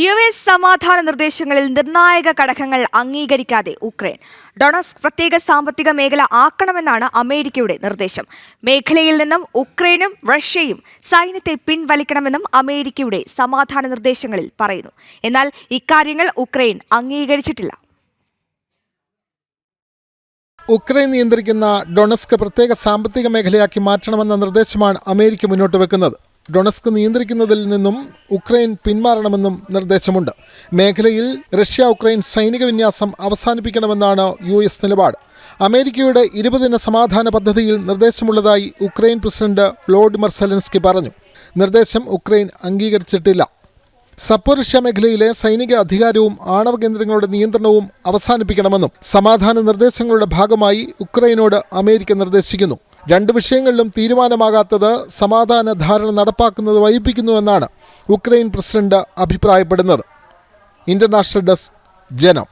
US സമാധാന നിർദ്ദേശങ്ങളിൽ നിർണായക ഘടകങ്ങൾ അംഗീകരിക്കാതെ ഉക്രൈൻ. ഡൊണസ്ക് പ്രത്യേക സാമ്പത്തിക മേഖല ആക്കണമെന്നാണ് അമേരിക്കയുടെ നിർദ്ദേശം. മേഖലയിൽ നിന്നും ഉക്രൈനും റഷ്യയും സൈന്യത്തെ പിൻവലിക്കണമെന്നും അമേരിക്കയുടെ സമാധാന നിർദ്ദേശങ്ങളിൽ പറയുന്നു. എന്നാൽ ഇക്കാര്യങ്ങൾ ഉക്രൈൻ അംഗീകരിച്ചിട്ടില്ല. ഉക്രൈൻ നിയന്ത്രിക്കുന്ന ഡൊണസ്ക് പ്രത്യേക സാമ്പത്തിക മേഖലയാക്കി മാറ്റണമെന്ന നിർദ്ദേശമാണ് അമേരിക്ക മുന്നോട്ട് വെക്കുന്നത്. ഡൊണസ്ക് നിയന്ത്രിക്കുന്നതിൽ നിന്നും ഉക്രൈൻ പിന്മാറണമെന്നും നിർദ്ദേശമുണ്ട്. മേഖലയിൽ റഷ്യ ഉക്രൈൻ സൈനിക വിന്യാസം അവസാനിപ്പിക്കണമെന്നാണ് US നിലപാട്. അമേരിക്കയുടെ 20 ദിന സമാധാന പദ്ധതിയിൽ നിർദ്ദേശമുള്ളതായി ഉക്രൈൻ പ്രസിഡന്റ് വ്ളോഡിമിർ സെലൻസ്കി പറഞ്ഞു. നിർദ്ദേശം ഉക്രൈൻ അംഗീകരിച്ചിട്ടില്ല. സപ്പോറിഷ്യ മേഖലയിലെ സൈനിക അധികാരവും ആണവ കേന്ദ്രങ്ങളുടെ നിയന്ത്രണവും അവസാനിപ്പിക്കണമെന്നും സമാധാന നിർദ്ദേശങ്ങളുടെ ഭാഗമായി ഉക്രൈനോട് അമേരിക്ക നിർദ്ദേശിക്കുന്നു. രണ്ട് വിഷയങ്ങളിലും തീരുമാനമാകാത്തത് സമാധാന ധാരണ നടപ്പാക്കുന്നത് വൈകിപ്പിക്കുന്നുവെന്നാണ് ഉക്രൈൻ പ്രസിഡന്റ് അഭിപ്രായപ്പെടുന്നത്. ഇന്റർനാഷണൽ ഡെസ്ക്, ജനം.